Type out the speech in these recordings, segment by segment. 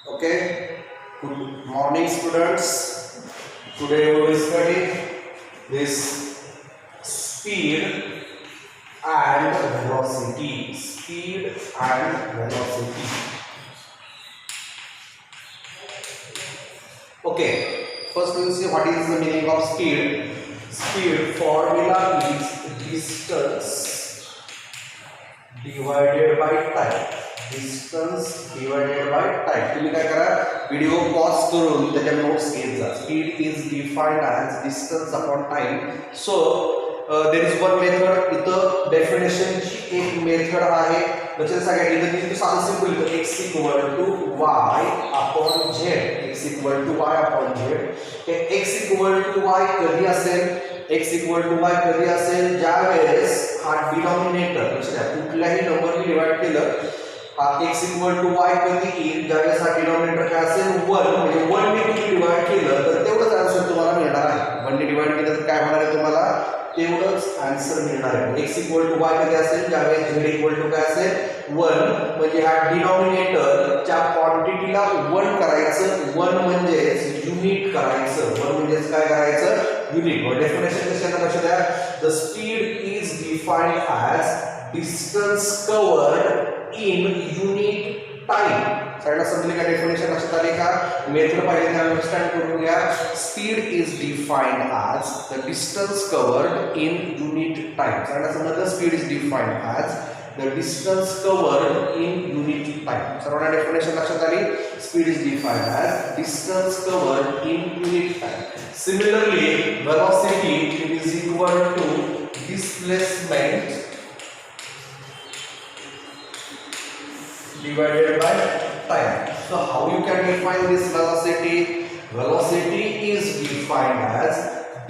Okay, good morning, students. Today we will study this speed and velocity. Speed and velocity. Okay, first we will see what is the meaning of speed. Speed formula is distance divided by time. Distance divided by time. तुम्ही काय करा video pause करून त्याच्या notes घेत जा. Speed is defined as distance upon time. So there is one method. इथं डेफिनेशनची एक मेथड आहे. म्हणजे सगळ्या इथं मी साधं सिंपल लिहितो x equal to y upon z. x equal to y upon z. हे x इक्वल टू y कधी असेल? x इक्वल टू y कधी असेल? ज्या वेळेस हा डिनॉमिनेटर म्हणजे कुठल्याही नंबरने डिवाइड केलं हा x इक्वल टू y कधी येईल? ज्यावेळेस हा डिनॉमिनेटर काय असेल 1 म्हणजे 1 ने तुम्ही डिवाइड केलं तर तेवढंच आन्सर तुम्हाला मिळणार आहे. 1 ने डिवाइड केलं तर काय होणार आहे तुम्हाला? तेवढंच आन्सर मिळणार आहे. x इक्वल टू y कधी असेल? ज्यावेळेस z इक्वल टू काय असेल 1 म्हणजे हा डिनॉमिनेटरच्या क्वांटिटीला 1 करायचं. 1 म्हणजे युनिट करायचं. 1 म्हणजे काय करायचं? युनिट. डेफिनेशन कशाला लक्षात द्या. The speed is defined as distance covered in unit time. सगळ्यांना समजले का? डेफिनेशन लक्षात आले का? मेथड पाहिजे ते अंडरस्टँड करून घ्या. Speed is defined as the distance covered in unit time. सगळ्यांना समजलं? Speed is defined as the distance covered in unit time. सर्वांना डेफिनेशन लक्षात आली? Speed is defined as distance covered in unit time. Similarly velocity is equal to displacement divided by time. So how you can define this velocity? Velocity is defined as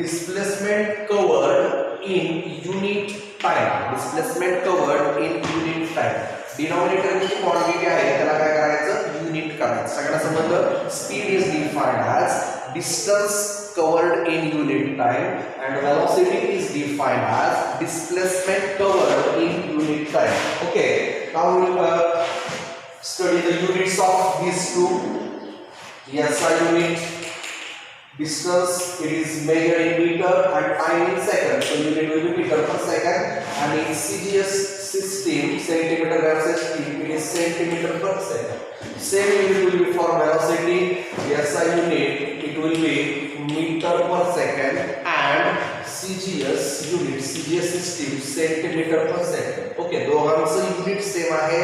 displacement covered in unit time. Displacement covered in unit time. Denominator ची quantity आहे त्याला काय करायचं? Unit करायचं. सगळ्यांना समजलं? Speed is defined as distance covered in unit time and velocity is defined as displacement covered in unit time. Okay, now we will study the units of these two. SI unit, distance it is measured in meter and time in second, so unit will be meter per second, and in CGS system centimeter versus it is centimeter per second. Same unit will be for velocity. SI unit it will be meter per second and CGS unit CGS system centimeter per second. Okay, दोघांचं unit same आहे.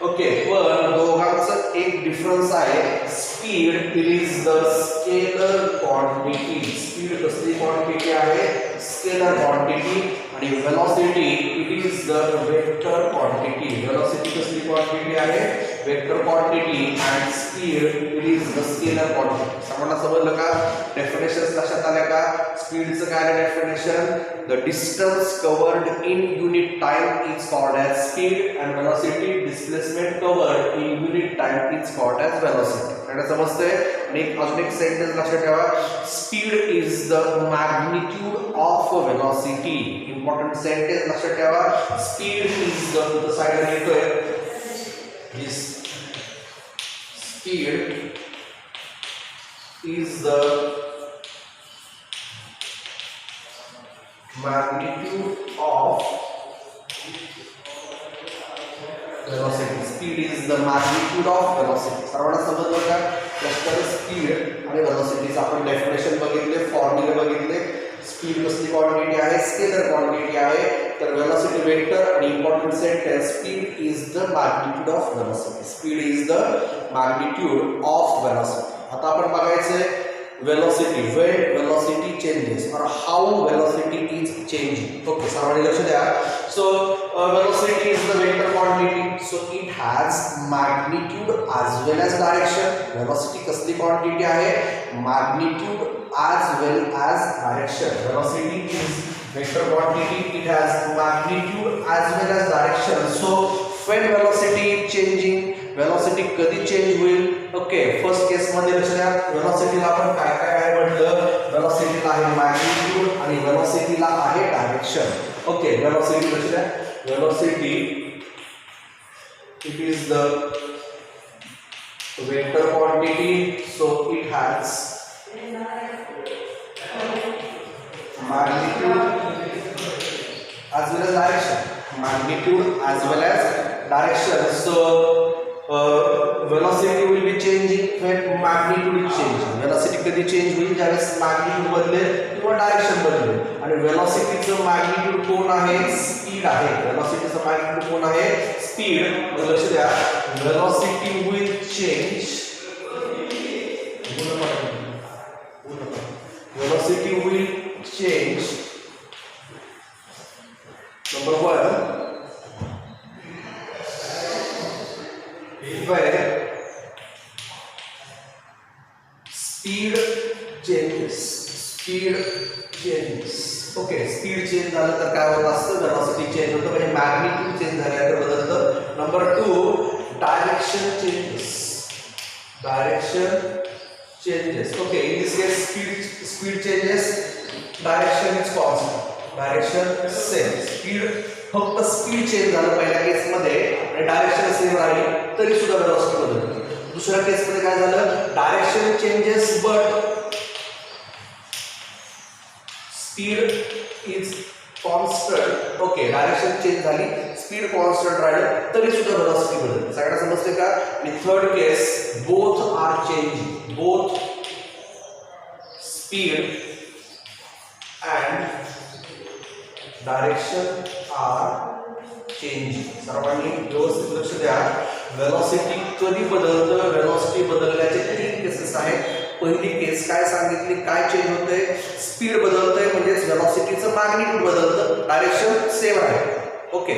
Okay, पण दोघांचं एक difference आहे. Speed it is the scalar quantity. Speed कसली quantity आहे? Scalar quantity. आणि velocity it is the vector quantity. Velocity कसली क्वांटिटी आहे? Vector quantity. And speed it is the scalar quantity. सर्वांना समजलं का? डेफिनेशन्स लक्षात आल्या का? स्पीडचं काय आहे definition? The distance covered in unit time is called as speed and velocity displacement covered in unit time is called as velocity. आपल्याला समजतंय? आणि अजून एक सेंटेन्स लक्षात ठेवा. Speed is the magnitude of velocity. Important sentence लक्षात ठेवा. Speed is the साइडला येतोय दिस speed is the magnitude of velocity. Speed is the magnitude of velocity. सर्वांना समजलं का? तर स्पीड आणि वेलोसिटीचं आपण डेफिनेशन बघितले, फॉर्म्युला बघितले. स्पीड कसली क्वांटिटी आहे? स्केलर क्वांटिटी आहे. तर वेलोसिटी वेक्टर आणि important sentence speed is the magnitude of velocity. Speed is the magnitude of velocity. आता आपण बघायचंय वेलोसिटी. व्हेन वेलोसिटी चेंजेस और हाउ वेलोसिटी इज चेंजिंग. ओके, सर्वांनी लक्ष द्या. So velocity is the vector quantity. So it has magnitude as well as direction. Velocity कसली quantity आहे? Magnitude as well as direction. Velocity is vector quantity. It has magnitude as well as direction. So when velocity is changing, velocity कधी change होईल? Okay, first केस मध्ये लक्ष द्या. वेलोसिटीला आपण काय काय आहे म्हटलं? वेलोसिटीला आहे मॅग्निट्यूड आणि वेलोसिटीला आहे डायरेक्शन. ओके, वेलोसिटी लक्ष द्या. Velocity it is the vector quantity, so it has magnitude as well as direction. Magnitude as well as direction. So velocity will be changing when magnitude is changing. Velocity कधी change होईल ज्यावेळेस magnitude बदलेल किंवा direction बदलेल. आणि velocityचं magnitude कोण आहे? Speed आहे. velocityचं magnitude कोण आहे? Speed. लक्ष द्या. Velocity will change. Velocity will change. Number one, where speed changes. Speed changes. Okay, speed change झालं तर काय होत असतं? velocity change होतं म्हणजे magnitude change झाल्यावर बदलतं. Number two, direction changes. Direction changes. Okay, in this case speed changes, direction is constant. Direction same. Speed फक्त स्पीड चेंज झालं पहिल्या केस मध्ये आणि डायरेक्शन सेम राहिली तरी सुद्धा वेलोसिटी बदलते. दुसऱ्या केस मध्ये काय झालं? Direction changes but speed is constant. Okay, direction change झाली, स्पीड कॉन्स्टंट राहिलं तरी सुद्धा वेलोसिटी बदलते. सगळ्यांना समजते का? आणि third case both are changing. Both speed and direction are changing. सर्वांनी व्यवस्थित लक्ष द्या. वेलोसिटी कधी बदलतं? वेलोसिटी बदलण्याचे तीन केसेस आहेत. पहिली केस काय सांगितली? काय चेंज होते? स्पीड बदलते म्हणजे वेलोसिटीचं मॅग्निट्यूड बदलतं, डायरेक्शन सेम आहे. ओके,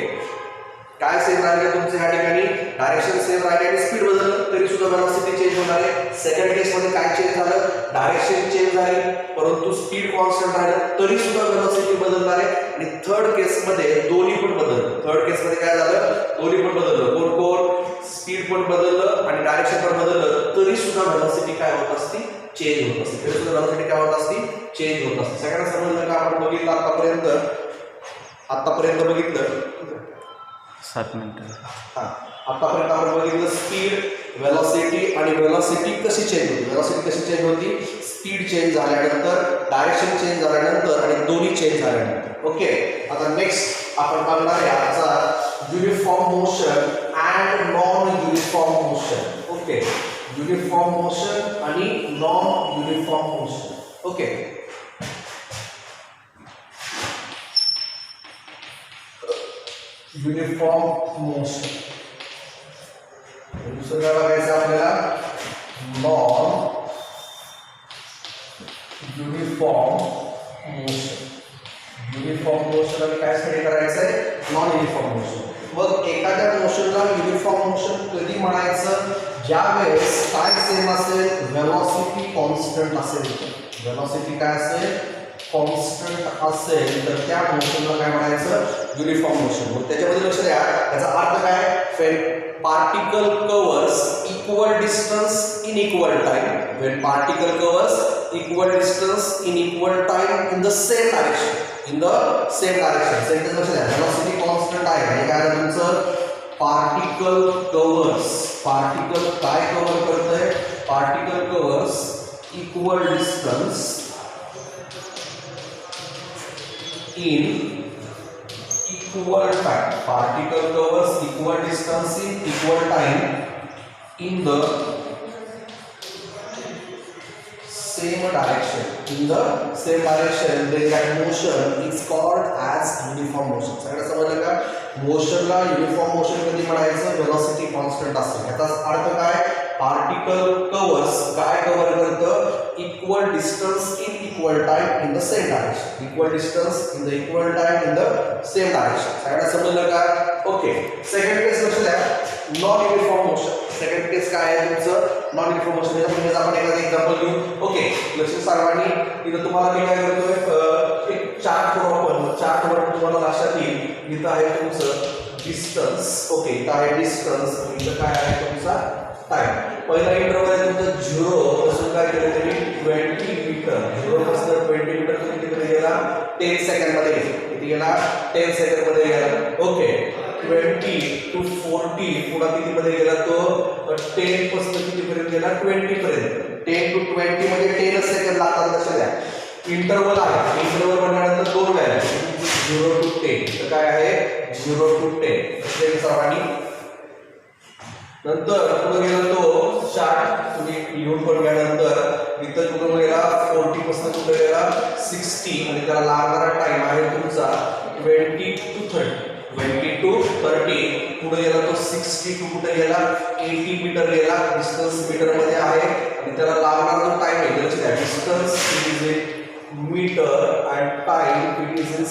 काय सेम राहिले तुमचे ह्या ठिकाणी? डायरेक्शन सेम राहिले आणि स्पीड बदललं तरी सुद्धा वेलोसिटी चेंज होणार आहे. सेकंड केस मध्ये काय चेंज झालं? डायरेक्शन चेंज झाली परंतु स्पीड कॉन्स्टंट राहिलं तरी सुद्धा वेलोसिटी बदलणार आहे. आणि थर्ड केस मध्ये दोन्ही पण बदललं. थर्ड केस मध्ये काय झालं? दोन्ही पण बदललं. कोण स्पीड पण बदललं आणि डायरेक्शन पण बदललं तरी सुद्धा वेलोसिटी काय होत असते? चेंज होत असते. तरी सुद्धा वेलोसिटी काय होत असते? चेंज होत असते. सगळ्यांना समजलं का? आपण बघितलं आतापर्यंत बघितलं 7 मिनिटं. आतापर्यंत आपण बघितलं स्पीड, वेलोसिटी आणि वेलोसिटी कशी चेंज होती. वेलोसिटी कशी चेंज होती? स्पीड चेंज झाल्यानंतर, डायरेक्शन चेंज झाल्यानंतर आणि दोन्ही चेंज झाल्यानंतर. ओके, आता नेक्स्ट आपण बघणार आहे आजचा uniform motion and non uniform motion. Okay, uniform motion आणि non uniform motion. Okay, uniform motion. दुसरं काय बघायचं आपल्याला? Non uniform motion. Uniform motion आणि काय स्टडी करायचं आहे? Non uniform motion. मग एखाद्या मोशनला युनिफॉर्म मोशन कधी म्हणायचं? ज्यावेळेस काय सेम असेल? वेलोसिटी कॉन्स्टंट असेल. वेलोसिटी काय असेल? कॉन्स्टंट असेल तर त्या मोशनला काय म्हणायचं? Uniform motion. मग त्याच्यामध्ये लक्ष द्या, याचा अर्थ काय? particle covers equal distance in equal time. When particle covers equal distance in equal time in the same direction. In the same direction. Sentence लक्ष द्या. velocity constant आहे म्हणजे काय तुमचं? particle covers. particle काय कव्हर करतंय? particle covers equal distance in equal time. Particle covers equal distance in equal time in the same direction. In the same direction, then that motion is called as uniform motion. सगळं समजलं का? मोशनला uniform motion कधी म्हणायचं? Velocity constant असेल. याचा अर्थ काय? Particle covers काय कव्हर करतं? Equal distance in equal time in the same direction. Equal distance in the equal time in the same direction. सगळ्यांना समजलं का? ओके, सेकंड केस लक्ष द्या. Non uniform motion. सेकंड केस काय आहे तुमचं? Non uniform motion. म्हणजे आपण एखादं एक्झाम्पल घेऊ. ओके, लक्ष सर्वांनी इथं तुम्हाला मी काय करतोय? एक चार्ट करू आपण. चार्टवर तुम्हाला लक्षात येईल. इथं आहे तुमचं डिस्टन्स. ओके, इथं आहे डिस्टन्स. इथं काय आहे तुमचा टाइम. पहिला इंटरवल आहे तुमचा 0 पासून काय केलं तरी 20 मीटर. 0 पासून 20 मीटर कितीमध्ये गेला? 10 सेकंड मध्ये गेला. किती गेला? 10 सेकंड मध्ये गेला. ओके, 20 to 40 पुन्हा किती मध्ये गेला तो? 10 पासून कितीपर्यंत गेला 20 पर्यंत 10 to 20 म्हणजे 10 सेकंद लागतात लक्षात घ्या इंटरवल आहे इंटरवल म्हणल्यानंतर दोन व्हॅल्यू 0 to 10 तर काय आहे 0 to 10 असे सर्वांनी नंतर पुढे गेला तो चार्ट तुम्ही लिहून पण घ्यानंतर इथं कुठं गेला 40 पासून कुठं गेला 60 आणि त्याला लागणारा टाइम आहे तुमचा 20 to 30 पुढे गेला तो 60 टू कुठे गेला 80 मीटर गेला डिस्टन्स मीटर मध्ये आहे आणि त्याला लागणारा जो टाइम आहे त्याची distance is in meter and time it is in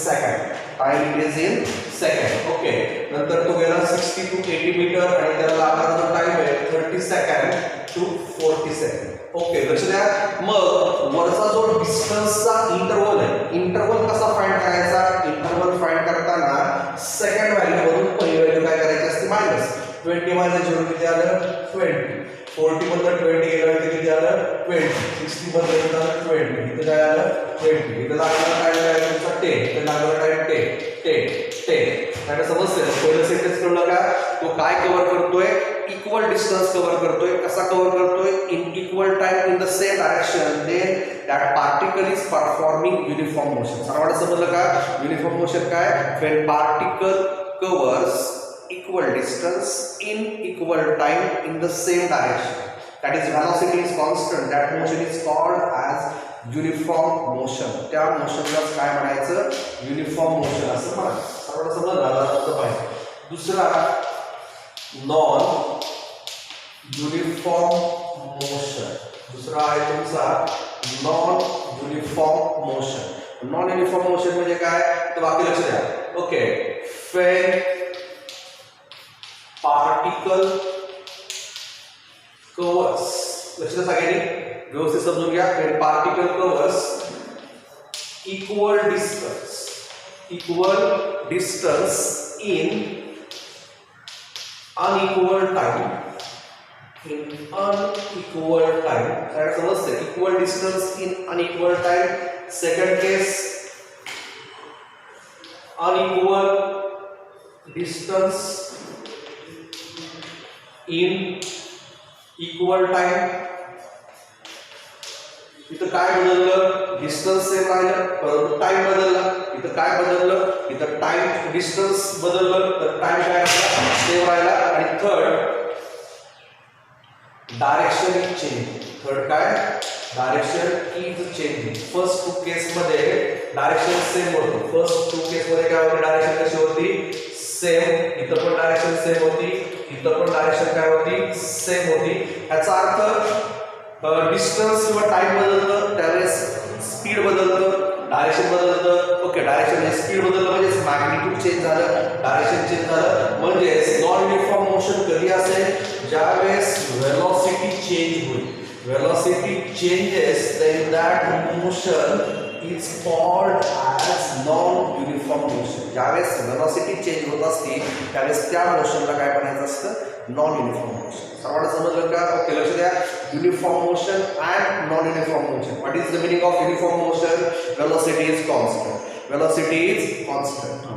second okay नंतर तो गेला 60 to 80 मीटर आणि त्याला लागणारा जो टाइम आहे 30 सेकंड to 40 सेकंड ओके लक्ष द्या मग वरचा जो डिस्टन्सचा इंटरवल आहे इंटरवल कसा फाइंड करायचा इंटरवल फाइंड करताना सेकंड व्हॅल्यू वरून पहिली व्हॅल्यू काय करायची असते मायनस 20 मायनस 0 किती आलं 20 40 मधलं 20 गेलं किती आलं 20 60 मधलं किती आलं 20 इथे काय आलं 20 इथे लागणारा टाइम काय आहे तुमचा 10 इथे लागणारा टाइम 10 काय समजतंय पहिलं सेंटेन्स कळलं का तो काय कव्हर करतोय इक्वल डिस्टन्स कव्हर करतोय कसा कव्हर करतोय in equal time in the same direction then that particle is performing uniform motion सर्वांना समजलं का युनिफॉर्म मोशन काय when particle covers equal distance in equal time in the same direction that is velocity is constant that motion is called as uniform motion त्या मोशनला काय म्हणायचं uniform motion असं म्हणायचं सर्वांना समजलं पाहिजे दुसरा नॉन युनिफॉर्म मोशन दुसरा आहे तुमचा non uniform motion non uniform motion म्हणजे काय तर बाकी लक्ष द्या ओके when particle covers लक्ष द्या सगळ्यांनी व्यवस्थित समजून घ्या when particle covers equal distance in unequal time काय समजते equal distance in unequal time second case unequal distance in equal time इथं काय बदललं डिस्टन्स सेम राहिलं परंतु टाइम बदलला इथं काय बदललं इथं टाइम डिस्टन्स बदललं तर टाइम काय राहिला सेम राहिला आणि third direction is change third काय direction is changing first two case मध्ये डायरेक्शन सेम होतं फर्स्ट टू केस मध्ये काय होतं डायरेक्शन कशी होती सेम इथं पण डायरेक्शन सेम होती इथं पण डायरेक्शन काय होती सेम होती याचा अर्थ डिस्टन्स किंवा टाइम बदलतं त्यावेळेस स्पीड बदलतं डायरेक्शन बदलतं ओके डायरेक्शन स्पीड बदललं म्हणजे मॅग्निट्यूड चेंज झालं डायरेक्शन चेंज झालं म्हणजे नॉन युनिफॉर्म मोशन कधी असेल ज्यावेळेस वेलोसिटी चेंज होईल velocity changes then that motion is called as non-uniform motion. ज्यावेळेस velocity change होत असते त्यावेळेस त्या मोशनला काय म्हणायचं असतं नॉन युनिफॉर्म मोशन सर्वांना समजलं का ओके लक्ष द्या uniform motion and non uniform motion what is the meaning of uniform motion velocity is constant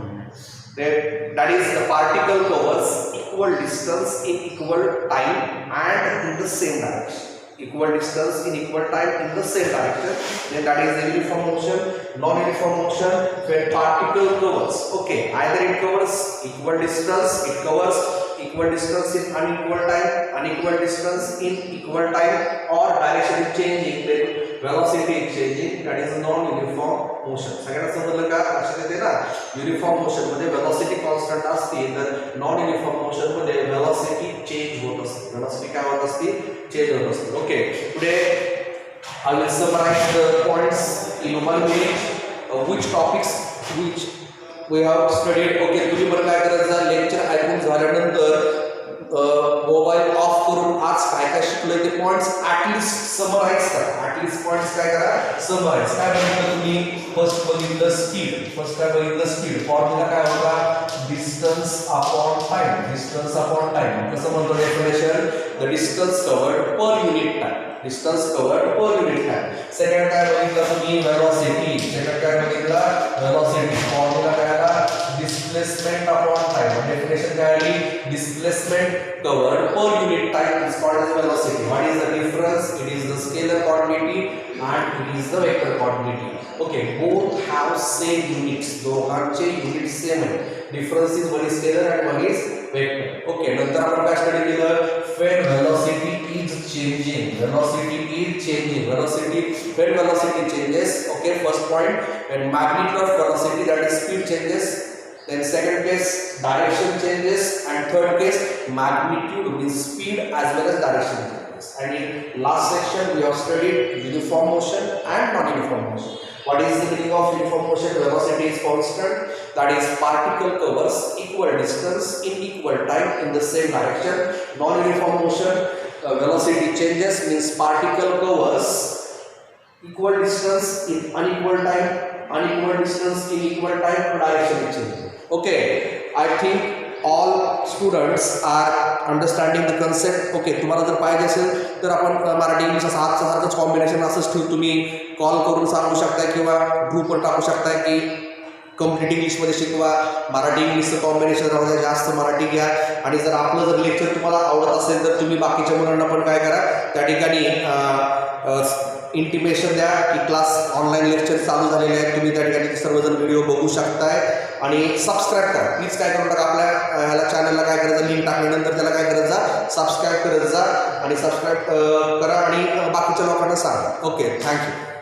that is the particle covers equal distance in equal time and in the same direction equal distance in equal time in the same direction then that is the uniform motion non-uniform motion when particle covers okay either it covers equal distance it covers equal distance in unequal distance in equal time or direction is changing then velocity is changing that is non-uniform motion सगळ्यांना समजलं का लक्षात येते ना uniform motion मध्ये velocity constant असते तर non uniform motion मध्ये velocity change होत असते velocity काय होत असते change होत असते okay today I will summarize the points in 1 minute which topics which we have studied okay तुम्ही मला काय करायचं लेक्चर ऐकून झाल्यानंतर मोबाईल ऑफ करून आज काय काय शिकलोय ते पॉइंट्स ॲटलिस्ट समराइज करा ॲटलिस्ट पॉइंट्स काय करा समराइज काय बघितलं तुम्ही फर्स्ट बघितलं स्पीड फॉर्म्युला काय होता डिस्टन्स अपॉन टाइम कसं म्हणतो definition the distance covered per unit time second काय बघितलं तुम्ही वेलोसिटी फॉर्म्युला काय आला displacement upon time. Definition clearly, displacement covered per unit time is called as velocity. What is the difference? It is the scalar quantity and it is the vector quantity. Okay, both have same units. दोघांचे units same आहे. Difference is one is scalar and one is vector. Okay, नंतर आपण काय study केलं? When velocity is changing. Velocity is changing. When velocity changes. Okay, first point. When magnitude of velocity, that is speed, changes. Then second case, direction changes, and third case, magnitude means speed as well as direction changes. And in last section we have studied uniform motion and non-uniform motion. What is the meaning of uniform motion? Velocity is constant, that is particle covers equal distance in equal time in the same direction. Non-uniform motion, velocity changes means particle covers equal distance in unequal time, unequal distance in equal time, direction is changing. Okay, I think all students are understanding the concept. Okay, तुम्हाला जर पाहिजे असेल तर आपण Marathi English असं सारखंच combination असंच ठेवून तुम्ही कॉल करून सांगू शकताय किंवा ग्रुपवर टाकू शकताय की कम्प्लीट इंग्लिशमध्ये शिकवा, मराठी इंग्लिशचं कॉम्बिनेशन राहू द्या, जास्त मराठी घ्या. आणि जर आपलं जर लेक्चर तुम्हाला आवडत असेल तर तुम्ही बाकीच्या मुलांना पण काय करा, त्या ठिकाणी इंटिमेशन द्या की क्लास ऑनलाईन लेक्चर चालू झालेले आहेत, तुम्ही त्या ठिकाणी सर्वजण व्हिडिओ बघू शकताय. आणि सबस्क्राईब करा प्लीज. काय करू नका, आपल्या ह्याला चॅनलला काय करायचं, लिंक टाकल्यानंतर त्याला काय करत जा, सबस्क्राईब करत जा आणि सबस्क्राईब करा आणि बाकीच्या लोकांना सांगा. Okay, thank you.